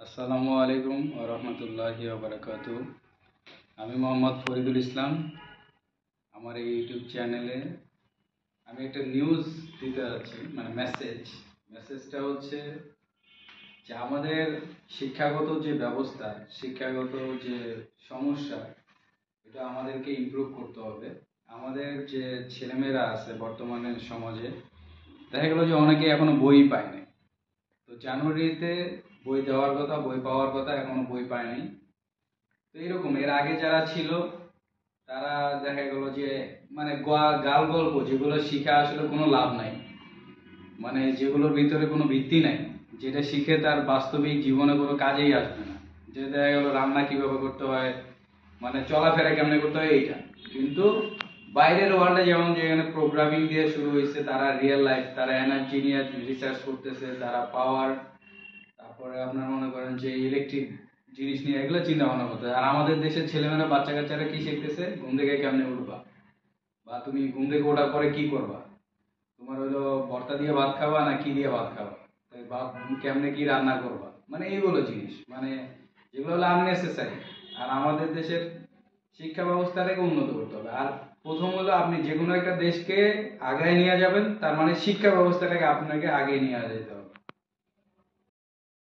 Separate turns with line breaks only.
আসসালামু আলাইকুম ওয়া রাহমাতুল্লাহি ওয়া বারাকাতুহু। আমি মোহাম্মদ ফরিদুল ইসলাম। আমার এই ইউটিউব চ্যানেলে আমি একটা নিউজ দিতে যাচ্ছি, মানে মেসেজটা হচ্ছে যে আমাদের শিক্ষাগত যে ব্যবস্থা, শিক্ষাগত যে সমস্যা, এটা আমাদেরকে ইমপ্রুভ করতে হবে। আমাদের যে ছেলেমেয়েরা আছে বর্তমানে সমাজে, দেখা গেল যে অনেকে এখনো বই পায় নাই। তো জানুয়ারিতে বই দেওয়ার কথা, বই পাওয়ার কথা, এখনো বই পায় নাই। তো এরকম এর আগে যারা ছিল তারা দেখা গেল যে মানে গাল গল্প যেগুলো শিখে আসলে কোনো লাভ নাই, মানে যেগুলোর ভিতরে কোনো ভিত্তি নাই, যেটা শিখে তার বাস্তবিক জীবনে কোনো কাজেই আসবে না। যে দেখা গেল রান্না কিভাবে করতে হয়, মানে চলাফেরা কেমনে করতে হয় এইটা। কিন্তু বাইরের ওয়ার্ল্ডে যেমন যেখানে প্রোগ্রামিং দিয়ে শুরু হয়েছে, তারা রিয়েল লাইফ, তারা এনার্জি নিয়ে রিসার্চ করতেছে, তারা পাওয়ার, তারপরে আপনার মনে করেন যে ইলেকট্রিক জিনিস নিয়ে এগুলো চিন্তা ভাবনা করতে হয়। আর আমাদের দেশের ছেলেমেয়েরা, বাচ্চা কাচ্চারা কি শিখতেছে? ঘুম থেকে কেমনে উঠবা, বা তুমি ঘুম থেকে ওঠার পরে কি করবা, তোমার হলো ভর্তা দিয়ে ভাত খাবা না কি দিয়ে ভাত খাবা, বা কেমনে কি রান্না করবা, মানে এইগুলো জিনিস, মানে যেগুলো হলো আননেসেসারি। আর আমাদের দেশের শিক্ষা ব্যবস্থাটাকে উন্নত করতে হবে। আর প্রথম হলো আপনি যে কোনো একটা দেশকে আগায় নিয়ে যাবেন, তার মানে শিক্ষা ব্যবস্থাটাকে আপনাকে আগে নিয়ে যেতে হবে।